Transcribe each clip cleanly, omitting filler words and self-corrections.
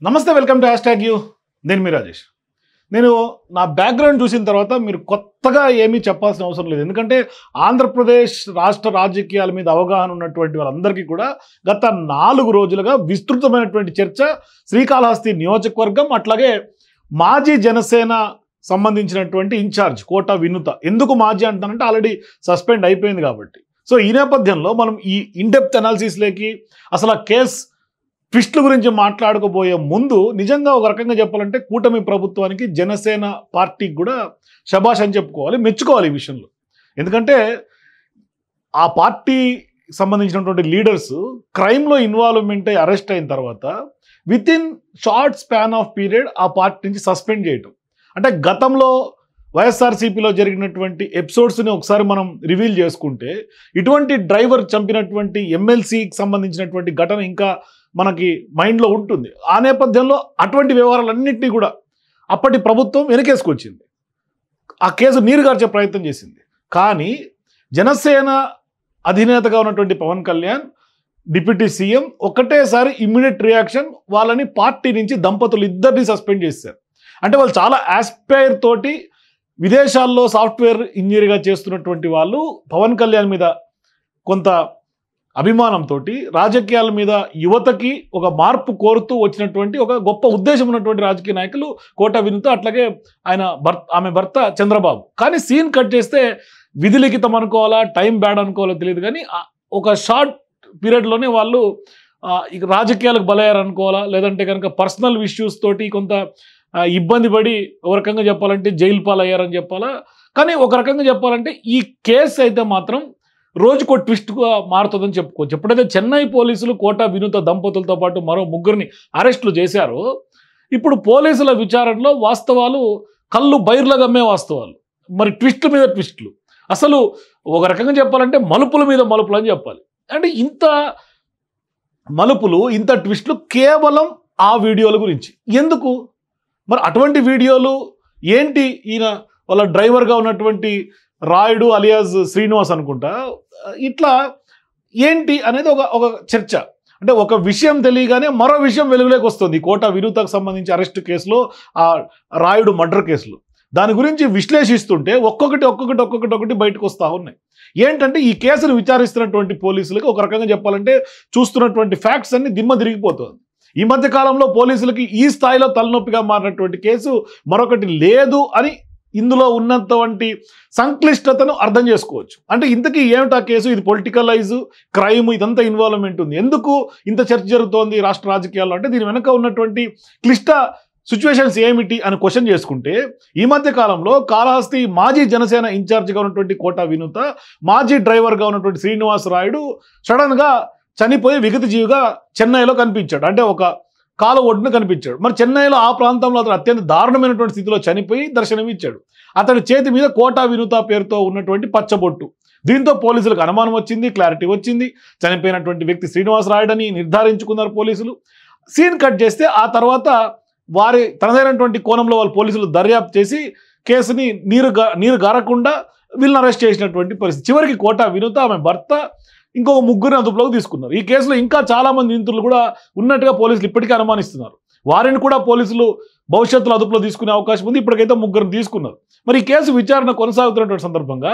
నమస్తే welcome to #you నేను మీ రాజేష్. నేను నా బ్యాక్గ్రౌండ్ చూసిన తర్వాత మీరు కొత్తగా ఏమీ చెప్పాల్సిన అవసరం లేదు. ఎందుకంటే ఆంధ్రప్రదేశ్ రాష్ట్ర రాజకీయాల మీద అవగాహన ఉన్నటువంటి వాళ్ళందరికీ కూడా గత 4 రోజులుగా విస్తృతమైనటువంటి చర్చ శ్రీకాళహస్తి నియోజకవర్గం, అట్లాగే మాజీ జనసేన సంబంధించినటువంటి ఇన్ఛార్జ్ కోట వినుత. ఎందుకు మాజీ అంటానంటే ఆల్రెడీ సస్పెండ్ అయిపోయింది కాబట్టి. సో ఈ నేపథ్యంలో మనం ఈ ఇన్డెప్త్ అనాలిసిస్లోకి అసలు ఆ కేసు ట్విస్ట్ల గురించి మాట్లాడుకోబోయే ముందు నిజంగా ఒక రకంగా చెప్పాలంటే కూటమి ప్రభుత్వానికి, జనసేన పార్టీకి కూడా శభాష్ అని చెప్పుకోవాలి, మెచ్చుకోవాలి ఈ విషయంలో. ఎందుకంటే ఆ పార్టీ సంబంధించినటువంటి లీడర్స్ క్రైమ్లో ఇన్వాల్వ్మెంట్ అయ్యి అరెస్ట్ అయిన తర్వాత with in short span of period ఆ పార్టీ నుంచి సస్పెండ్ చేయటం. అంటే గతంలో వైఎస్ఆర్సీపీలో జరిగినటువంటి ఎపిసోడ్స్ని ఒకసారి మనం రివీల్ చేసుకుంటే ఇటువంటి డ్రైవర్ చంపినటువంటి ఎమ్మెల్సీకి సంబంధించినటువంటి ఘటన ఇంకా మనకి మైండ్లో ఉంటుంది. ఆ నేపథ్యంలో అటువంటి వ్యవహారాలన్నింటినీ కూడా అప్పటి ప్రభుత్వం వెనకేసుకొచ్చింది. ఆ కేసు నీరుగార్చే ప్రయత్నం చేసింది. కానీ జనసేన అధినేతగా ఉన్నటువంటి పవన్ కళ్యాణ్, డిప్యూటీ సీఎం ఒకటేసారి ఇమ్మీడియట్ రియాక్షన్, వాళ్ళని పార్టీ నుంచి దంపతులు ఇద్దరిని సస్పెండ్ చేశారు. అంటే వాళ్ళు చాలా ఆస్పైర్ తోటి విదేశాల్లో సాఫ్ట్వేర్ ఇంజనీర్గా చేస్తున్నటువంటి వాళ్ళు పవన్ కళ్యాణ్ మీద కొంత అభిమానంతో రాజకీయాల మీద యువతకి ఒక మార్పు కోరుతూ వచ్చినటువంటి ఒక గొప్ప ఉద్దేశం ఉన్నటువంటి రాజకీయ నాయకులు కోట వినుత, అట్లాగే ఆమె భర్త చంద్రబాబు. కానీ సీన్ కట్ చేస్తే విధి లిఖితం అనుకోవాలా, టైం బ్యాడ్ అనుకోవాలో తెలియదు, కానీ ఒక షార్ట్ పీరియడ్లోనే వాళ్ళు రాజకీయాలకు బలయ్యారనుకోవాలా, లేదంటే కనుక పర్సనల్ ఇష్యూస్ తోటి కొంత ఇబ్బంది పడి ఒక రకంగా చెప్పాలంటే జైలు పాలయ్యారని చెప్పాలా. కానీ ఒక రకంగా చెప్పాలంటే ఈ కేసు అయితే మాత్రం రోజుకో ట్విస్ట్గా మారుతుందని చెప్పుకోవచ్చు. ఎప్పుడైతే చెన్నై పోలీసులు కోట వినుత దంపతులతో పాటు మరో 3 అరెస్టులు చేశారో, ఇప్పుడు పోలీసుల విచారణలో వాస్తవాలు కళ్ళు బైర్ల గమ్మే వాస్తవాలు, మరి ట్విస్టుల మీద ట్విస్టులు, అసలు ఒక రకంగా చెప్పాలంటే మలుపుల మీద మలుపులు అని చెప్పాలి. అంటే ఇంత మలుపులు, ఇంత ట్విస్టులు కేవలం ఆ వీడియోల గురించి ఎందుకు? మరి అటువంటి వీడియోలు ఏంటి? ఈయన వాళ్ళ డ్రైవర్గా ఉన్నటువంటి రాయుడు అలియాస్ శ్రీనివాస్ అనుకుంటా, ఇట్లా ఏంటి అనేది ఒక చర్చ. అంటే ఒక విషయం తెలియగానే మరో విషయం వెలుగులోకి వస్తుంది. కోట వినుతకు సంబంధించి అరెస్ట్ కేసులో, ఆ రాయుడు మర్డర్ కేసులో దాని గురించి విశ్లేషిస్తుంటే ఒక్కొక్కటి బయటకు వస్తూ ఉన్నాయి. ఏంటంటే ఈ కేసును విచారిస్తున్నటువంటి పోలీసులకి ఒక రకంగా చెప్పాలంటే చూస్తున్నటువంటి ఫ్యాక్ట్స్ అన్ని దిమ్మ తిరిగిపోతుంది. ఈ మధ్య కాలంలో పోలీసులకి ఈ స్థాయిలో తలనొప్పిగా మారినటువంటి కేసు మరొకటి లేదు అని ఇందులో ఉన్నటువంటి సంక్లిష్టతను అర్థం చేసుకోవచ్చు. అంటే ఇంతకీ ఏమిటా కేసు? ఇది పొలిటికలైజ్ క్రైమ్, ఇదంతా ఇన్వాల్వ్మెంట్ ఉంది. ఎందుకు ఇంత చర్చ జరుగుతోంది రాష్ట్ర రాజకీయాల్లో? అంటే దీని వెనక ఉన్నటువంటి క్లిష్ట సిచ్యువేషన్స్ ఏమిటి అని క్వశ్చన్ చేసుకుంటే, ఈ మధ్య కాలంలో కాళహస్తి మాజీ జనసేన ఇన్ఛార్జిగా ఉన్నటువంటి కోట వినుత, మాజీ డ్రైవర్గా ఉన్నటువంటి శ్రీనివాస్ రాయుడు సడన్గా చనిపోయి విగతజీవిగా చెన్నైలో కనిపించాడు. అంటే ఒక కాలు ఒడ్డున కనిపించాడు. మరి చెన్నైలో ఆ ప్రాంతంలో అతను అత్యంత దారుణమైనటువంటి స్థితిలో చనిపోయి దర్శనమిచ్చాడు. అతడి చేతి మీద కోట వినుత పేరుతో ఉన్నటువంటి పచ్చబొట్టు. దీంతో పోలీసులకు అనుమానం వచ్చింది, క్లారిటీ వచ్చింది. చనిపోయినటువంటి వ్యక్తి శ్రీనివాస్ రాయుడని నిర్ధారించుకున్నారు పోలీసులు. సీన్ కట్ చేస్తే ఆ తర్వాత తనదైనటువంటి కోణంలో వాళ్ళు పోలీసులు దర్యాప్తు చేసి కేసుని నీరు గారకుండా వీళ్ళని అరెస్ట్ చేసినటువంటి పరిస్థితి. చివరికి కోట వినుత, ఆమె భర్త, ఇంకో 3 అదుపులోకి తీసుకున్నారు. ఈ కేసులో ఇంకా చాలామంది నిందితులు కూడా ఉన్నట్టుగా పోలీసులు ఇప్పటికీ అనుమానిస్తున్నారు. వారిని కూడా పోలీసులు భవిష్యత్తులో అదుపులో తీసుకునే అవకాశం ఉంది. ఇప్పటికైతే 3 తీసుకున్నారు. మరి ఈ కేసు విచారణ కొనసాగుతున్నటువంటి సందర్భంగా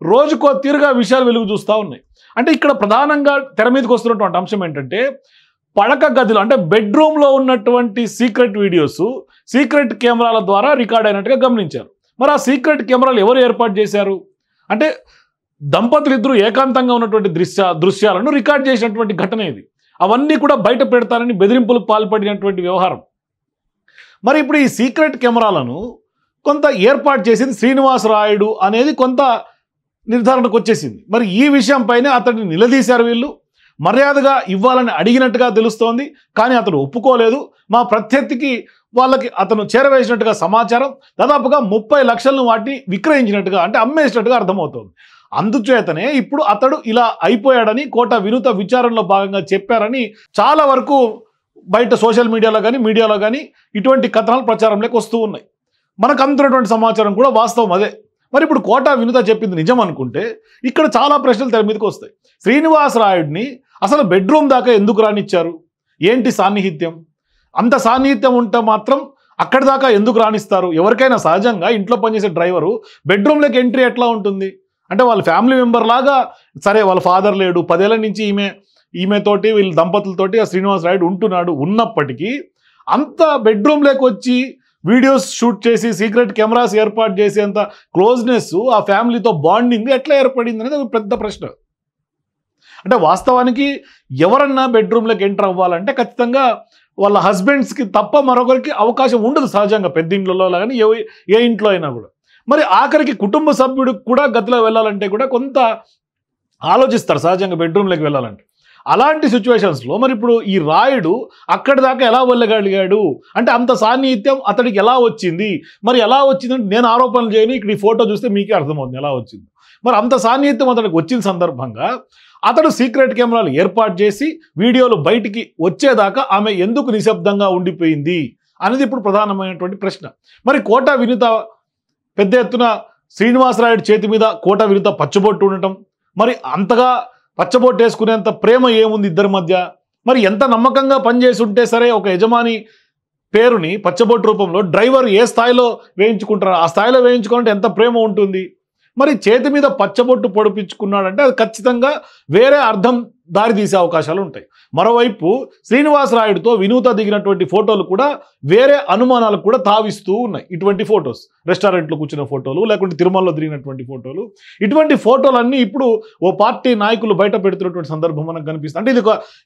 రోజుకో తీరుగా విషయాలు వెలుగు చూస్తూ ఉన్నాయి. అంటే ఇక్కడ ప్రధానంగా తెర మీదకి వస్తున్నటువంటి అంశం ఏంటంటే, పడక గదిలో అంటే బెడ్రూమ్లో ఉన్నటువంటి సీక్రెట్ వీడియోస్ సీక్రెట్ కెమెరాల ద్వారా రికార్డ్ అయినట్టుగా గమనించారు. మరి ఆ సీక్రెట్ కెమెరాలు ఎవరు ఏర్పాటు చేశారు? అంటే దంపతులు ఇద్దరు ఏకాంతంగా ఉన్నటువంటి దృశ్యాలను రికార్డ్ చేసినటువంటి ఘటన ఇది. అవన్నీ కూడా బయట పెడతారని బెదిరింపులకు పాల్పడినటువంటి వ్యవహారం. మరి ఇప్పుడు ఈ సీక్రెట్ కెమెరాలను కొంత ఏర్పాటు చేసింది శ్రీనివాస్ రాయుడు అనేది కొంత నిర్ధారణకు వచ్చేసింది. మరి ఈ విషయంపైనే అతడిని నిలదీశారు వీళ్ళు. మర్యాదగా ఇవ్వాలని అడిగినట్టుగా తెలుస్తోంది, కానీ అతను ఒప్పుకోలేదు. మా ప్రత్యర్థికి వాళ్ళకి అతను చేరవేసినట్టుగా సమాచారం. దాదాపుగా 30 లక్షలను వాటిని విక్రయించినట్టుగా, అంటే అమ్మేసినట్టుగా అర్థమవుతోంది. అందుచేతనే ఇప్పుడు అతడు ఇలా అయిపోయాడని కోట వినుత విచారణలో భాగంగా చెప్పారని చాలా వరకు బయట సోషల్ మీడియాలో కానీ మీడియాలో కానీ ఇటువంటి కథనాలు ప్రచారంలోకి వస్తూ ఉన్నాయి. మనకు అందుతున్నటువంటి సమాచారం కూడా వాస్తవం అదే. మరి ఇప్పుడు కోట వినుత చెప్పింది నిజం అనుకుంటే ఇక్కడ చాలా ప్రశ్నలు తెర మీదకి వస్తాయి. శ్రీనివాస్ రాయుడిని అసలు బెడ్రూమ్ దాకా ఎందుకు రానిచ్చారు? ఏంటి సాన్నిహిత్యం? అంత సాన్నిహిత్యం ఉంటే మాత్రం అక్కడి దాకా ఎందుకు రాణిస్తారు? ఎవరికైనా సహజంగా ఇంట్లో పనిచేసే డ్రైవరు బెడ్రూమ్లోకి ఎంట్రీ ఎట్లా ఉంటుంది అంటే వాళ్ళ ఫ్యామిలీ మెంబర్ లాగా, సరే వాళ్ళ ఫాదర్ లేడు, 10 ఏళ్ల నుంచి ఈమెతోటి వీళ్ళ దంపతులతోటి ఆ శ్రీనివాస్ రాయుడు ఉంటున్నాడు, ఉన్నప్పటికీ అంత బెడ్రూమ్లోకి వచ్చి వీడియోస్ షూట్ చేసి సీక్రెట్ కెమెరాస్ ఏర్పాటు చేసి అంత క్లోజ్నెస్, ఆ ఫ్యామిలీతో బాండింగ్ ఎట్లా ఏర్పడింది అనేది ఒక పెద్ద ప్రశ్న. అంటే వాస్తవానికి ఎవరన్నా బెడ్రూమ్లోకి ఎంటర్ అవ్వాలంటే ఖచ్చితంగా వాళ్ళ హస్బెండ్స్కి తప్ప మరొకరికి అవకాశం ఉండదు సహజంగా, పెద్ద ఇంట్లో కానీ ఏ ఇంట్లో అయినా కూడా. మరి ఆఖరికి కుటుంబ సభ్యుడికి కూడా గదిలో వెళ్ళాలంటే కూడా కొంత ఆలోచిస్తారు సహజంగా బెడ్రూమ్లోకి వెళ్ళాలంటే. అలాంటి సిచ్యువేషన్స్లో మరి ఇప్పుడు ఈ రాయుడు అక్కడి దాకా ఎలా వెళ్ళగలిగాడు అంటే అంత సాన్నిహిత్యం అతడికి ఎలా వచ్చింది? మరి ఎలా వచ్చిందంటే నేను ఆరోపణలు చేయను, ఇక్కడ ఈ ఫోటో చూస్తే మీకే అర్థమవుతుంది ఎలా వచ్చింది. మరి అంత సాన్నిహిత్యం అతడికి వచ్చిన సందర్భంగా అతడు సీక్రెట్ కెమెరాలు ఏర్పాటు చేసి వీడియోలు బయటికి వచ్చేదాకా ఆమె ఎందుకు నిశ్శబ్దంగా ఉండిపోయింది అనేది ఇప్పుడు ప్రధానమైనటువంటి ప్రశ్న. మరి కోట వినుత పెద్ద ఎత్తున శ్రీనివాస్ రాయుడు చేతి మీద కోట వినుత పచ్చబొట్టు ఉండటం, మరి అంతగా పచ్చబొట్టు వేసుకునేంత ప్రేమ ఏముంది ఇద్దరి మధ్య? మరి ఎంత నమ్మకంగా పనిచేసి ఉంటే సరే ఒక యజమాని పేరుని పచ్చబొట్టు రూపంలో డ్రైవర్ ఏ స్థాయిలో వేయించుకుంటారో ఆ స్థాయిలో వేయించుకోవాలంటే ఎంత ప్రేమ ఉంటుంది? మరి చేతి మీద పచ్చబొట్టు పొడిపించుకున్నాడంటే అది ఖచ్చితంగా వేరే అర్థం దారి తీసే అవకాశాలు ఉంటాయి. మరోవైపు శ్రీనివాస్ రాయుడుతో వినూత దిగినటువంటి ఫోటోలు కూడా వేరే అనుమానాలకు కూడా తావిస్తూ ఉన్నాయి. ఇటువంటి ఫొటోస్, రెస్టారెంట్లో కూర్చున్న ఫోటోలు, లేకుంటే తిరుమలలో దిగినటువంటి ఫోటోలు, ఇటువంటి ఫోటోలన్నీ ఇప్పుడు ఓ పార్టీ నాయకులు బయట పెడుతున్నటువంటి సందర్భం మనకు కనిపిస్తుంది. అంటే ఇది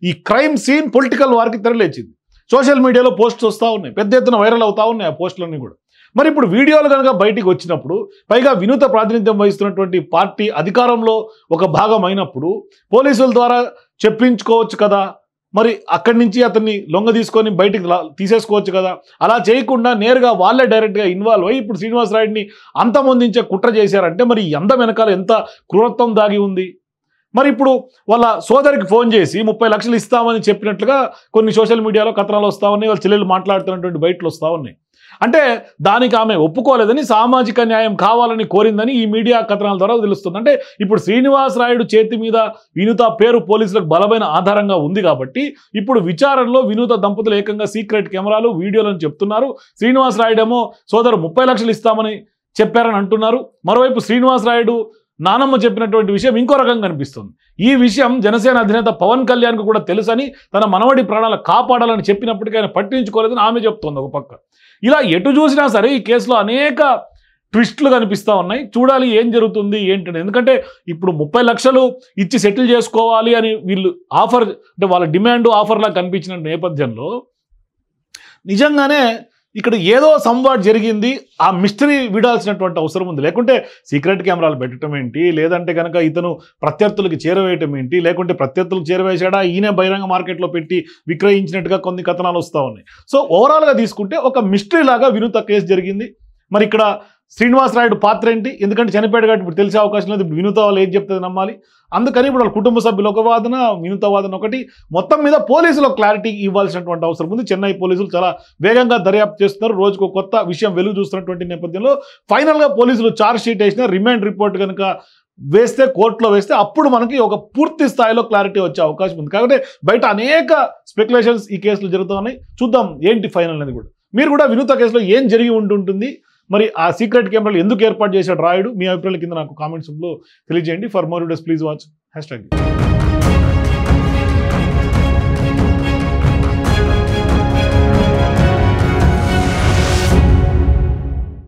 ఈ క్రైమ్ సీన్ పొలిటికల్ వారికి తెరలేచింది. సోషల్ మీడియాలో పోస్ట్స్ వస్తూ ఉన్నాయి, పెద్ద ఎత్తున వైరల్ అవుతా ఉన్నాయి ఆ పోస్టులన్నీ కూడా. మరి ఇప్పుడు వీడియోలు కనుక బయటికి వచ్చినప్పుడు, పైగా వినూత ప్రాతినిధ్యం వహిస్తున్నటువంటి పార్టీ అధికారంలో ఒక భాగం అయినప్పుడు పోలీసుల ద్వారా చెప్పించుకోవచ్చు కదా, మరి అక్కడి నుంచి అతన్ని లొంగ తీసుకొని బయటికి తీసేసుకోవచ్చు కదా. అలా చేయకుండా నేరుగా వాళ్ళే డైరెక్ట్గా ఇన్వాల్వ్ అయ్యి ఇప్పుడు శ్రీనివాస్ రాయుడిని అంతమొందించే కుట్ర చేశారంటే మరి ఈ అందం వెనకాల ఎంత క్రూరత్వం దాగి ఉంది. మరి ఇప్పుడు వాళ్ళ సోదరికి ఫోన్ చేసి 30 లక్షలు ఇస్తామని చెప్పినట్లుగా కొన్ని సోషల్ మీడియాలో కథనాలు వస్తూ ఉన్నాయి, వాళ్ళ చెల్లెలు మాట్లాడుతున్నటువంటి బయటలు వస్తూ ఉన్నాయి. అంటే దానికి ఆమె ఒప్పుకోలేదని, సామాజిక న్యాయం కావాలని కోరిందని ఈ మీడియా కథనాల ద్వారా తెలుస్తుంది. అంటే ఇప్పుడు శ్రీనివాస్ రాయుడు చేతి మీద వినూత పేరు పోలీసులకు బలమైన ఆధారంగా ఉంది కాబట్టి ఇప్పుడు విచారణలో వినూత దంపతులు ఏకంగా సీక్రెట్ కెమెరాలు వీడియోలను చెప్తున్నారు. శ్రీనివాస్ రాయుడు ఏమో సోదరు 30 లక్షలు ఇస్తామని చెప్పారని అంటున్నారు. మరోవైపు శ్రీనివాస్ రాయుడు నానమ్మ చెప్పినటువంటి విషయం ఇంకో రకంగా కనిపిస్తుంది. ఈ విషయం జనసేన అధినేత పవన్ కళ్యాణ్కు కూడా తెలుసని, తన మనవడి ప్రాణాలు కాపాడాలని చెప్పినప్పటికీ ఆయన పట్టించుకోలేదని ఆమె చెప్తోంది ఒక పక్క. ఇలా ఎటు చూసినా సరే ఈ కేసులో అనేక ట్విస్టులు కనిపిస్తూ ఉన్నాయి. చూడాలి ఏం జరుగుతుంది ఏంటని. ఎందుకంటే ఇప్పుడు 30 లక్షలు ఇచ్చి సెటిల్ చేసుకోవాలి అని వీళ్ళు ఆఫర్, అంటే వాళ్ళ డిమాండ్ ఆఫర్లా కనిపించిన నేపథ్యంలో నిజంగానే ఇక్కడ ఏదో సంవాడ్ జరిగింది, ఆ మిస్టరీ విడాల్సినటువంటి అవసరం ఉంది. లేకుంటే సీక్రెట్ కెమెరాలు పెట్టడం ఏంటి, లేదంటే కనుక ఇతను ప్రత్యర్థులకి చేరవేయటం ఏంటి, లేకుంటే ప్రత్యర్థులకు చేరవేశాడా, ఈయన బహిరంగ మార్కెట్లో పెట్టి విక్రయించినట్టుగా కొన్ని కథనాలు వస్తూ ఉన్నాయి. సో ఓవరాల్గా తీసుకుంటే ఒక మిస్టరీ లాగా వినూత కేసు జరిగింది. మరి ఇక్కడ శ్రీనివాస్ రాయుడు పాత్ర ఏంటి? ఎందుకంటే చనిపోయాడు కాబట్టి ఇప్పుడు తెలిసే అవకాశం లేదు. ఇప్పుడు వినూత వాళ్ళు ఏం చెప్తుంది నమ్మాలి. అందుకని ఇప్పుడు వాళ్ళ కుటుంబ సభ్యులు ఒక వాదన, వినూత వాదన ఒకటి. మొత్తం మీద పోలీసులకు క్లారిటీ ఇవ్వాల్సినటువంటి అవసరం ఉంది. చెన్నై పోలీసులు చాలా వేగంగా దర్యాప్తు చేస్తున్నారు. రోజుకు కొత్త విషయం వెలుగు చూస్తున్నటువంటి నేపథ్యంలో ఫైనల్గా పోలీసులు ఛార్జ్ షీట్ వేసిన, రిమాండ్ రిపోర్ట్ కనుక వేస్తే, కోర్టులో వేస్తే అప్పుడు మనకి ఒక పూర్తి స్థాయిలో క్లారిటీ వచ్చే అవకాశం ఉంది. కాబట్టి బయట అనేక స్పెక్యులేషన్స్ ఈ కేసులు జరుగుతూ ఉన్నాయి. చూద్దాం ఏంటి ఫైనల్ అనేది కూడా. మీరు కూడా వినూత కేసులో ఏం జరిగి ఉంటుంటుంది, మరి ఆ సీక్రెట్ కెమెరాలు ఎందుకు ఏర్పాటు చేశాడు రాయుడు, మీ అభిప్రాయాల కింద నాకు కామెంట్స్లో తెలియజేయండి. For more videos please watch #.